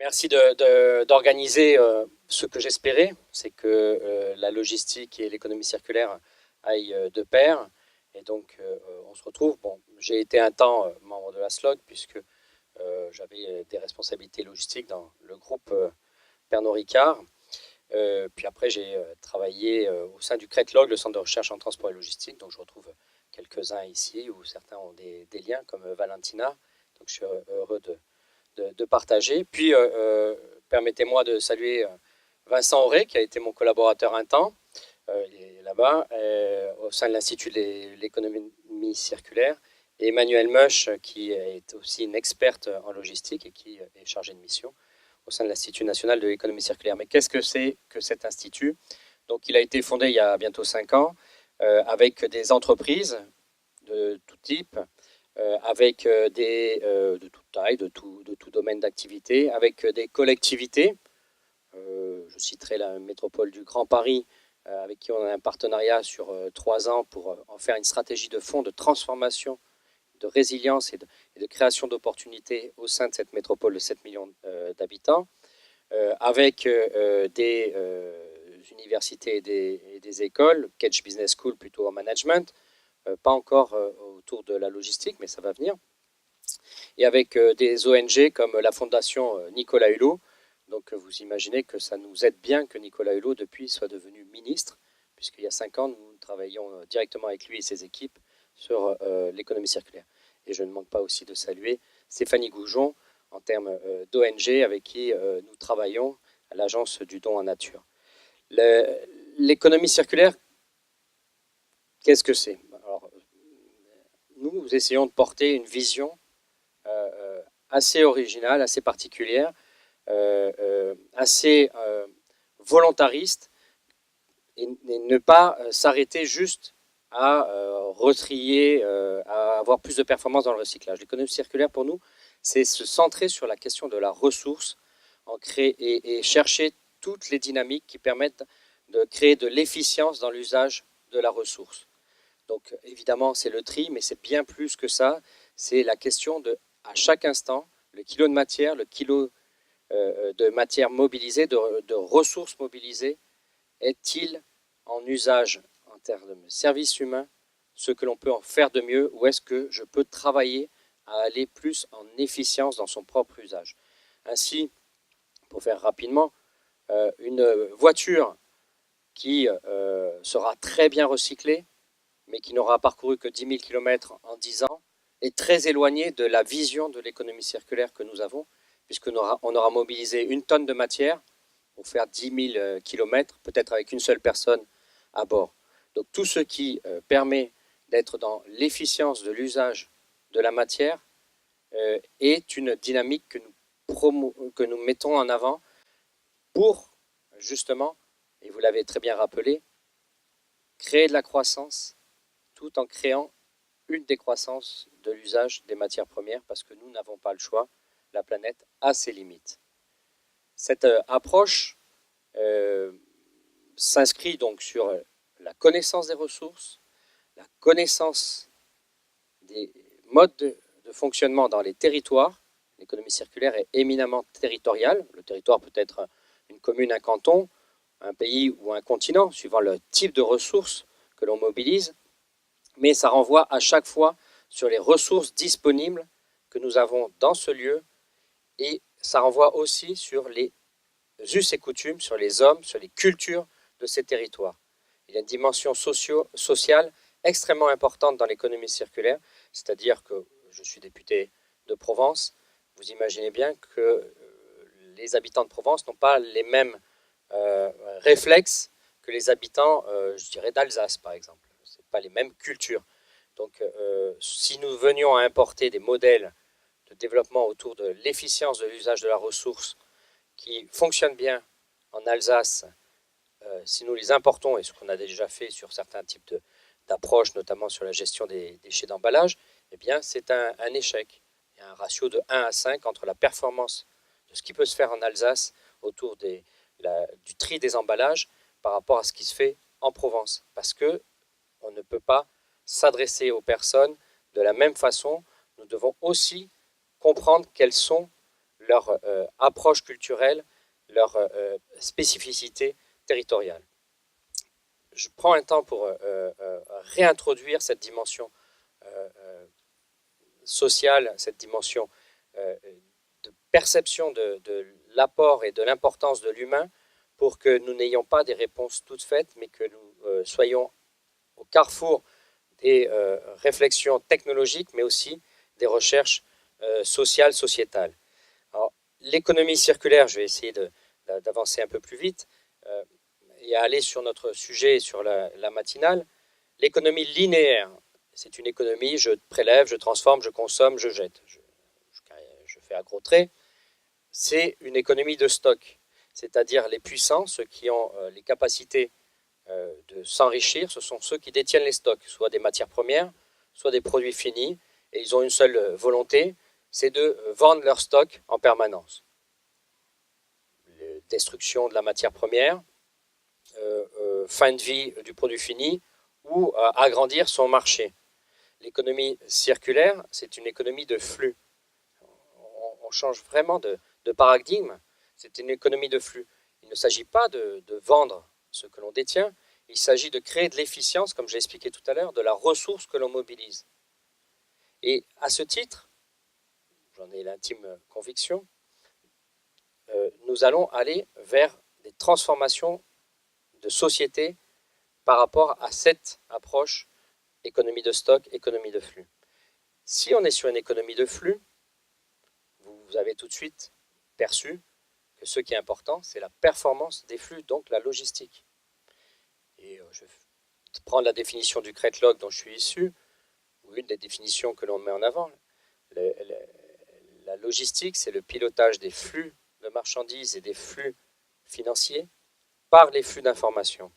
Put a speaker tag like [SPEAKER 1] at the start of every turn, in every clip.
[SPEAKER 1] Merci d'organiser ce que j'espérais, c'est que la logistique et l'économie circulaire aillent de pair. Et donc, on se retrouve. Bon, j'ai été un temps membre de la SLOG, puisque j'avais des responsabilités logistiques dans le groupe Pernod Ricard. Puis après, j'ai travaillé au sein du CRETLOG, le centre de recherche en transport et logistique. Donc, je retrouve quelques-uns ici, où certains ont des liens, comme Valentina. Donc, je suis heureux de partager. Puis, permettez-moi de saluer Vincent Auré, qui a été mon collaborateur un temps, il est là-bas, au sein de l'Institut de l'économie circulaire, et Emmanuel Meuch, qui est aussi une experte en logistique et qui est chargée de mission au sein de l'Institut national de l'économie circulaire. Mais qu'est-ce que c'est que cet institut? Donc, il a été fondé il y a bientôt 5 ans, avec des entreprises de tout type, avec de toute taille, de tout domaine d'activité, avec des collectivités. Je citerai la métropole du Grand Paris, avec qui on a un partenariat sur 3 ans pour en faire une stratégie de fonds de transformation, de résilience et de création d'opportunités au sein de cette métropole de 7 millions d'habitants, avec des universités et des écoles, Kedge Business School plutôt en management, pas encore autour de la logistique, mais ça va venir, et avec des ONG comme la fondation Nicolas Hulot. Donc vous imaginez que ça nous aide bien que Nicolas Hulot, depuis, soit devenu ministre, puisqu'il y a 5 ans, nous travaillons directement avec lui et ses équipes sur l'économie circulaire. Et je ne manque pas aussi de saluer Stéphanie Goujon, en termes d'ONG, avec qui nous travaillons à l'Agence du don en nature. L'économie circulaire, qu'est-ce que c'est? Alors, nous essayons de porter une vision assez originale, assez particulière, assez volontariste, et ne pas s'arrêter juste à retrier, à avoir plus de performance dans le recyclage. L'économie circulaire, pour nous, c'est se centrer sur la question de la ressource et chercher toutes les dynamiques qui permettent de créer de l'efficience dans l'usage de la ressource. Donc évidemment, c'est le tri, mais c'est bien plus que ça. C'est la question de, à chaque instant, le kilo de matière, le kilo de matière mobilisée, de ressources mobilisées, est-il en usage en termes de service humain, ce que l'on peut en faire de mieux, ou est-ce que je peux travailler à aller plus en efficience dans son propre usage? Ainsi, pour faire rapidement, une voiture qui sera très bien recyclée, mais qui n'aura parcouru que 10 000 km en 10 ans, est très éloignée de la vision de l'économie circulaire que nous avons, puisqu'on aura mobilisé 1 tonne de matière pour faire 10 000 km, peut-être avec une seule personne à bord. Donc tout ce qui permet d'être dans l'efficience de l'usage de la matière est une dynamique que nous mettons en avant pour, justement, et vous l'avez très bien rappelé, créer de la croissance tout en créant une décroissance de l'usage des matières premières, parce que nous n'avons pas le choix, la planète a ses limites. Cette approche s'inscrit donc sur la connaissance des ressources, la connaissance des modes de fonctionnement dans les territoires. L'économie circulaire est éminemment territoriale. Le territoire peut être une commune, un canton, un pays ou un continent, suivant le type de ressources que l'on mobilise, mais ça renvoie à chaque fois sur les ressources disponibles que nous avons dans ce lieu, et ça renvoie aussi sur les us et coutumes, sur les hommes, sur les cultures de ces territoires. Il y a une dimension sociale extrêmement importante dans l'économie circulaire, c'est-à-dire que je suis député de Provence, vous imaginez bien que les habitants de Provence n'ont pas les mêmes réflexes que les habitants, je dirais, d'Alsace, par exemple. Ce n'est pas les mêmes cultures. Donc, si nous venions à importer des modèles de développement autour de l'efficience de l'usage de la ressource qui fonctionnent bien en Alsace, si nous les importons, et ce qu'on a déjà fait sur certains types d'approches, notamment sur la gestion des déchets d'emballage, eh bien, c'est un échec. Il y a un ratio de 1 à 5 entre la performance de ce qui peut se faire en Alsace autour du tri des emballages par rapport à ce qui se fait en Provence. Parce qu'on ne peut pas s'adresser aux personnes de la même façon. Nous devons aussi comprendre quelles sont leurs approches culturelles, leurs spécificités territoriales. Je prends un temps pour réintroduire cette dimension sociale, cette dimension de perception de l'apport et de l'importance de l'humain pour que nous n'ayons pas des réponses toutes faites, mais que nous soyons au carrefour des réflexions technologiques, mais aussi des recherches sociales, sociétales. Alors, l'économie circulaire, je vais essayer d'avancer un peu plus vite et à aller sur notre sujet, sur la matinale. L'économie linéaire, c'est une économie, je prélève, je transforme, je consomme, je jette. Je fais à gros traits. C'est une économie de stock, c'est-à-dire les puissants, ceux qui ont les capacités de s'enrichir, ce sont ceux qui détiennent les stocks, soit des matières premières, soit des produits finis, et ils ont une seule volonté, c'est de vendre leur stock en permanence. Destruction de la matière première, fin de vie du produit fini, ou agrandir son marché. L'économie circulaire, c'est une économie de flux. On change vraiment de paradigme, c'est une économie de flux. Il ne s'agit pas de vendre ce que l'on détient, il s'agit de créer de l'efficience, comme j'ai expliqué tout à l'heure, de la ressource que l'on mobilise. Et à ce titre, j'en ai l'intime conviction, nous allons aller vers des transformations de société par rapport à cette approche économie de stock, économie de flux. Si on est sur une économie de flux, vous avez tout de suite perçu que ce qui est important, c'est la performance des flux, donc la logistique. Et je vais prendre la définition du Kretlog dont je suis issu, ou une des définitions que l'on met en avant. La logistique, c'est le pilotage des flux de marchandises et des flux financiers par les flux d'informations.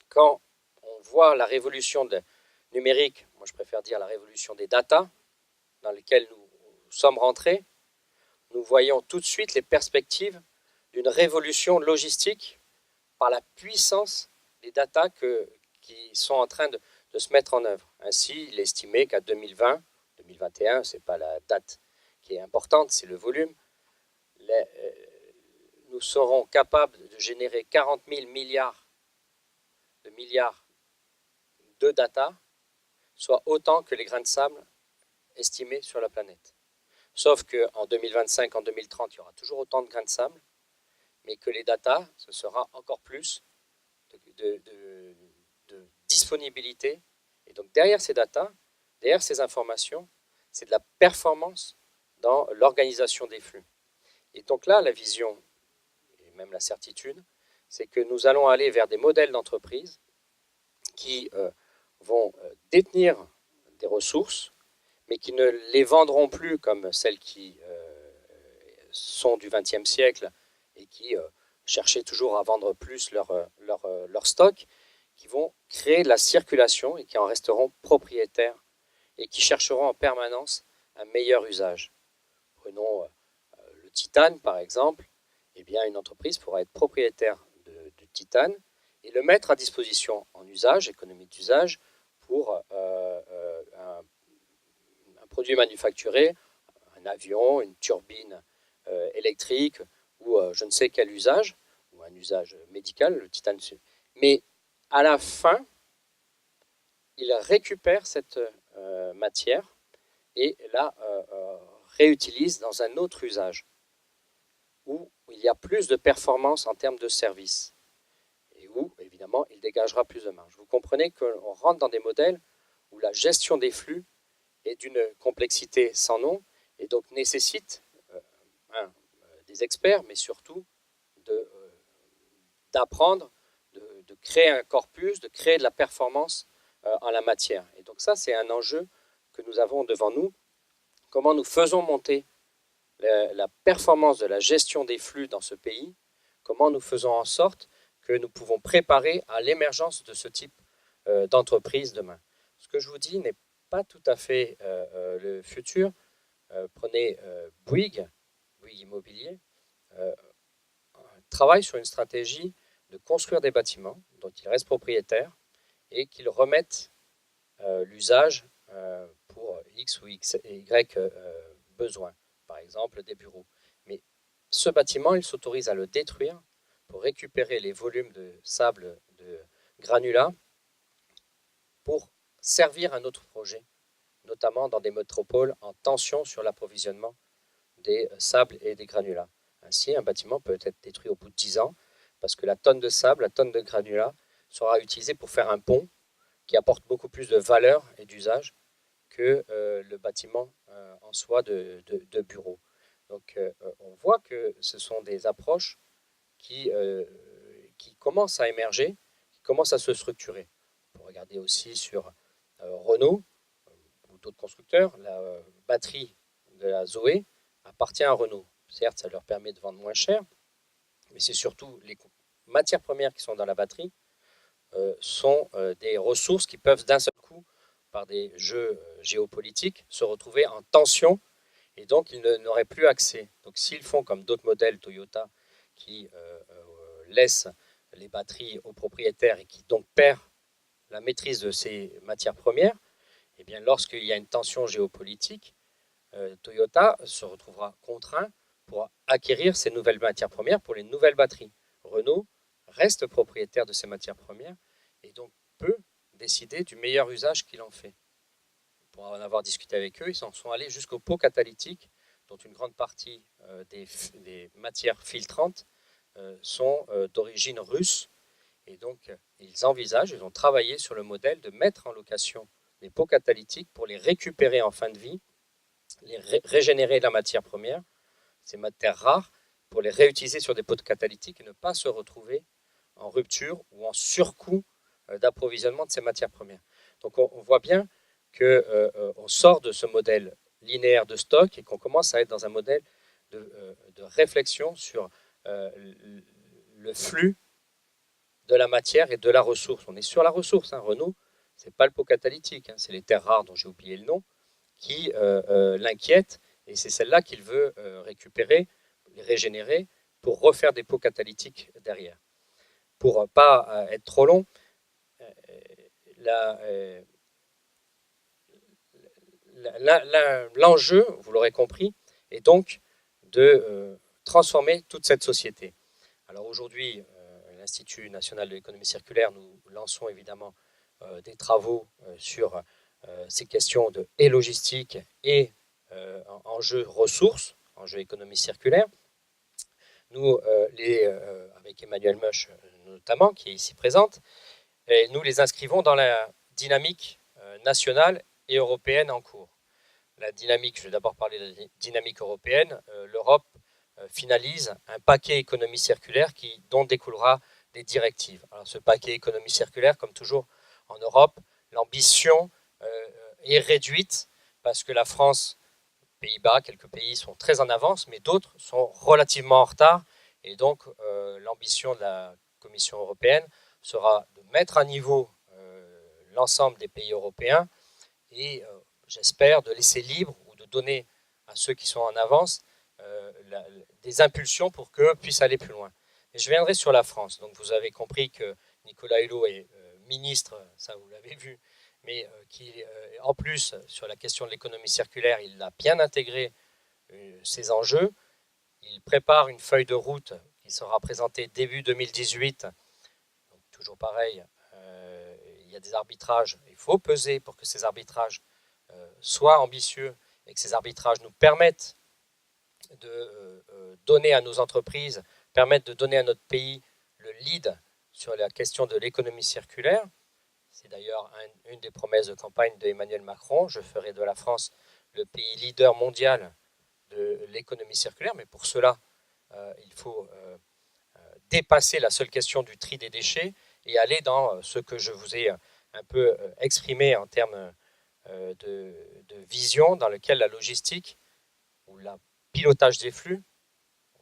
[SPEAKER 1] Quand on voit la révolution numérique, moi je préfère dire la révolution des data, dans lesquelles nous sommes rentrés, nous voyons tout de suite les perspectives d'une révolution logistique par la puissance des data qui sont en train de se mettre en œuvre. Ainsi, il est estimé qu'à 2020, 2021, ce n'est pas la date qui est importante, c'est le volume, nous serons capables de générer 40 000 milliards de data, soit autant que les grains de sable estimés sur la planète. Sauf qu'en 2025, en 2030, il y aura toujours autant de grains de sable, mais que les data, ce sera encore plus de disponibilité. Et donc derrière ces data, derrière ces informations, c'est de la performance dans l'organisation des flux. Et donc là, la vision, et même la certitude, c'est que nous allons aller vers des modèles d'entreprise qui vont détenir des ressources, mais qui ne les vendront plus comme celles qui sont du XXe siècle et qui cherchaient toujours à vendre plus leur stock, qui vont créer de la circulation et qui en resteront propriétaires et qui chercheront en permanence un meilleur usage. Prenons le titane, par exemple. Eh bien, une entreprise pourra être propriétaire du titane et le mettre à disposition en usage, économie d'usage, pour un produit manufacturé, un avion, une turbine électrique ou je ne sais quel usage, ou un usage médical, le titane. Mais à la fin, il récupère cette matière et la réutilise dans un autre usage où il y a plus de performance en termes de service et où, évidemment, il dégagera plus de marge. Vous comprenez qu'on rentre dans des modèles où la gestion des flux est d'une complexité sans nom et donc nécessite des experts, mais surtout d'apprendre, de créer un corpus, de créer de la performance en la matière. Et donc ça, c'est un enjeu que nous avons devant nous. Comment nous faisons monter la performance de la gestion des flux dans ce pays, comment nous faisons en sorte que nous pouvons préparer à l'émergence de ce type d'entreprise demain. Ce que je vous dis n'est pas tout à fait le futur. Prenez Bouygues Immobilier, travaille sur une stratégie de construire des bâtiments dont ils restent propriétaires et qu'ils remettent l'usage pour X ou Y besoin, par exemple des bureaux. Mais ce bâtiment, il s'autorise à le détruire pour récupérer les volumes de sable, de granulats, pour servir un autre projet, notamment dans des métropoles en tension sur l'approvisionnement des sables et des granulats. Ainsi, un bâtiment peut être détruit au bout de 10 ans parce que la tonne de sable, la tonne de granulats sera utilisée pour faire un pont qui apporte beaucoup plus de valeur et d'usage que le bâtiment en soi de bureau. Donc on voit que ce sont des approches qui commencent à émerger, qui commencent à se structurer. On peut regarder aussi sur Renault ou d'autres constructeurs. La batterie de la Zoé appartient à Renault. Certes, ça leur permet de vendre moins cher, mais c'est surtout les matières premières qui sont dans la batterie sont des ressources qui peuvent d'un seul coup, par des jeux géopolitiques, se retrouver en tension et donc ils n'auraient plus accès. Donc s'ils font comme d'autres modèles Toyota qui laissent les batteries aux propriétaires et qui donc perdent la maîtrise de ces matières premières, eh bien lorsqu'il y a une tension géopolitique, Toyota se retrouvera contraint pour acquérir ces nouvelles matières premières pour les nouvelles batteries. Renault reste propriétaire de ces matières premières et donc peut décider du meilleur usage qu'il en fait. Pour en avoir discuté avec eux, ils en sont allés jusqu'au pot catalytique, dont une grande partie des matières filtrantes sont d'origine russe. Et donc, ils envisagent, ils ont travaillé sur le modèle de mettre en location les pots catalytiques pour les récupérer en fin de vie, les régénérer de la matière première, ces matières rares, pour les réutiliser sur des pots catalytiques et ne pas se retrouver en rupture ou en surcoût d'approvisionnement de ces matières premières. Donc on voit bien qu'on sort de ce modèle linéaire de stock et qu'on commence à être dans un modèle de réflexion sur le flux de la matière et de la ressource. On est sur la ressource. Renault, ce n'est pas le pot catalytique, c'est les terres rares dont j'ai oublié le nom, qui l'inquiète, et c'est celle-là qu'il veut récupérer, les régénérer, pour refaire des pots catalytiques derrière. Pour ne pas être trop long, l'enjeu, vous l'aurez compris, est donc de transformer toute cette société. Alors aujourd'hui, l'Institut national de l'économie circulaire, nous lançons évidemment des travaux sur ces questions de et logistique et enjeux ressources, enjeux économie circulaire. Nous, avec Emmanuel Meuch notamment, qui est ici présente, et nous les inscrivons dans la dynamique nationale et européenne en cours. La dynamique, je vais d'abord parler de la dynamique européenne. L'Europe finalise un paquet économie circulaire dont découlera des directives. Alors, ce paquet économie circulaire, comme toujours en Europe, l'ambition est réduite parce que la France, Pays-Bas, quelques pays sont très en avance, mais d'autres sont relativement en retard. Et donc, l'ambition de la Commission européenne sera de mettre à niveau l'ensemble des pays européens et j'espère de laisser libre ou de donner à ceux qui sont en avance des impulsions pour qu'eux puissent aller plus loin. Et je viendrai sur la France. Donc vous avez compris que Nicolas Hulot est ministre, ça vous l'avez vu, mais qui, en plus, sur la question de l'économie circulaire, il a bien intégré ces enjeux. Il prépare une feuille de route qui sera présentée début 2018. Donc, toujours pareil, il y a des arbitrages. Il faut peser pour que ces arbitrages soient ambitieux et que ces arbitrages nous permettent de donner à nos entreprises, permettent de donner à notre pays le lead sur la question de l'économie circulaire. C'est d'ailleurs une des promesses de campagne d'Emmanuel Macron. Je ferai de la France le pays leader mondial de l'économie circulaire, mais pour cela, il faut dépasser la seule question du tri des déchets et aller dans ce que je vous ai un peu exprimé en termes de vision, dans lequel la logistique ou le pilotage des flux,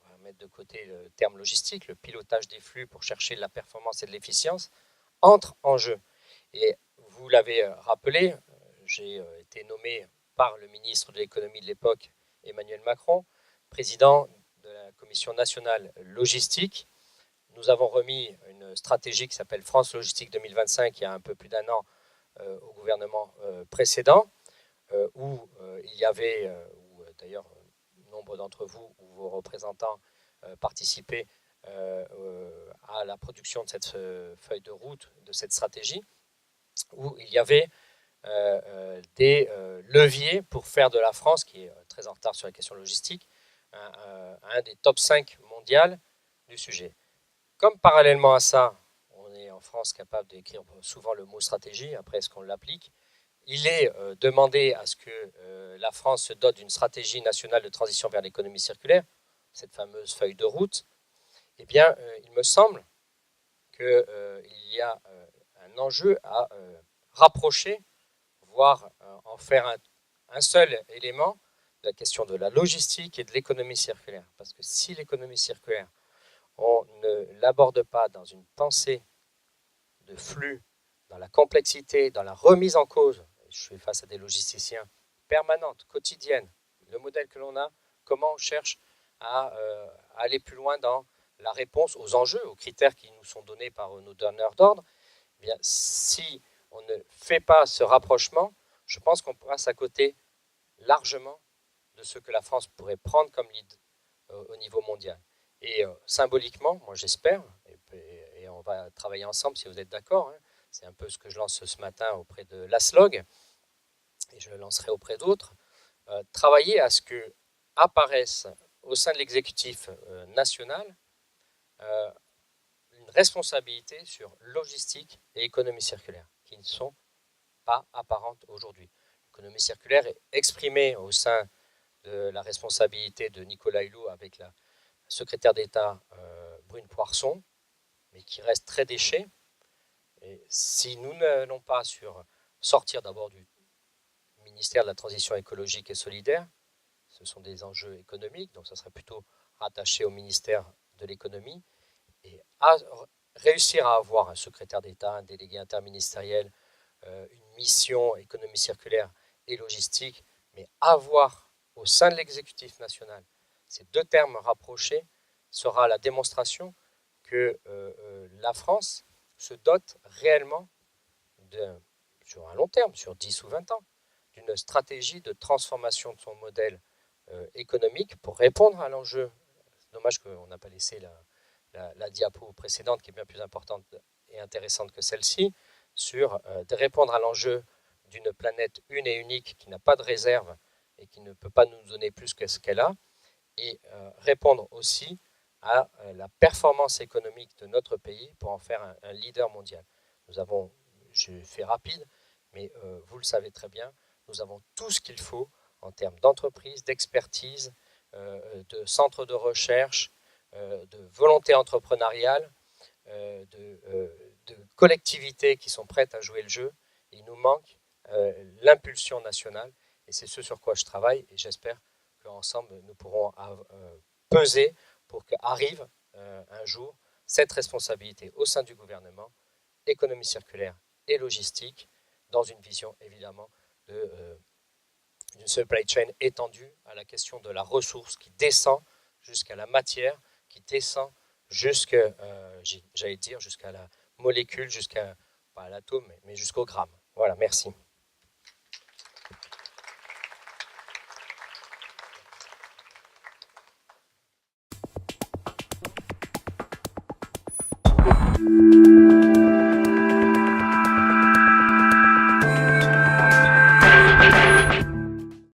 [SPEAKER 1] on va mettre de côté le terme logistique, le pilotage des flux pour chercher de la performance et de l'efficience, entre en jeu. Et vous l'avez rappelé, j'ai été nommé par le ministre de l'économie de l'époque, Emmanuel Macron, président de la Commission nationale logistique. Nous avons remis une stratégie qui s'appelle France Logistique 2025 il y a un peu plus d'un an au gouvernement précédent, où il y avait, où d'ailleurs nombre d'entre vous ou vos représentants participaient à la production de cette feuille de route, de cette stratégie, où il y avait des leviers pour faire de la France, qui est très en retard sur la question logistique, un des top 5 mondial du sujet. Comme parallèlement à ça, on est en France capable d'écrire souvent le mot stratégie, après est-ce qu'on l'applique, il est demandé à ce que la France se dote d'une stratégie nationale de transition vers l'économie circulaire, cette fameuse feuille de route. Eh bien, il me semble qu'il y a un enjeu à rapprocher, voire en faire un seul élément, la question de la logistique et de l'économie circulaire. Parce que si l'économie circulaire, on ne l'aborde pas dans une pensée de flux, dans la complexité, dans la remise en cause, je suis face à des logisticiens permanentes, quotidiennes, le modèle que l'on a, comment on cherche à aller plus loin dans la réponse aux enjeux, aux critères qui nous sont donnés par nos donneurs d'ordre. Eh bien, si on ne fait pas ce rapprochement, je pense qu'on passe à côté largement de ce que la France pourrait prendre comme lead au niveau mondial. Et symboliquement, moi j'espère, et on va travailler ensemble si vous êtes d'accord, hein, c'est un peu ce que je lance ce matin auprès de l'ASLOG, et je le lancerai auprès d'autres, travailler à ce que apparaisse au sein de l'exécutif national une responsabilité sur logistique et économie circulaire, qui ne sont pas apparentes aujourd'hui. L'économie circulaire est exprimée au sein de la responsabilité de Nicolas Hulot avec la secrétaire d'État Brune Poirson, mais qui reste très déchet. Et si nous n'allons pas sur sortir d'abord du ministère de la Transition écologique et solidaire, ce sont des enjeux économiques, donc ça serait plutôt rattaché au ministère de l'économie, et réussir à avoir un secrétaire d'État, un délégué interministériel, une mission économie circulaire et logistique, mais avoir au sein de l'exécutif national ces deux termes rapprochés sera la démonstration que la France se dote réellement, sur un long terme, sur 10 ou 20 ans, d'une stratégie de transformation de son modèle économique pour répondre à l'enjeu. C'est dommage qu'on n'a pas laissé la diapo précédente, qui est bien plus importante et intéressante que celle-ci, sur de répondre à l'enjeu d'une planète une et unique qui n'a pas de réserve et qui ne peut pas nous donner plus que ce qu'elle a, et répondre aussi à la performance économique de notre pays pour en faire un leader mondial. Nous avons, je fais rapide, mais vous le savez très bien, nous avons tout ce qu'il faut en termes d'entreprise, d'expertise, de centres de recherche, de volonté entrepreneuriale, de collectivités qui sont prêtes à jouer le jeu. Et il nous manque l'impulsion nationale, et c'est ce sur quoi je travaille, et j'espère qu'ensemble nous pourrons peser pour qu'arrive un jour cette responsabilité au sein du gouvernement, économie circulaire et logistique, dans une vision évidemment d'une supply chain étendue à la question de la ressource qui descend jusqu'à la matière, qui descend jusqu'à, j'allais dire, jusqu'à la molécule, jusqu'à, pas à l'atome, mais jusqu'au gramme. Voilà, merci.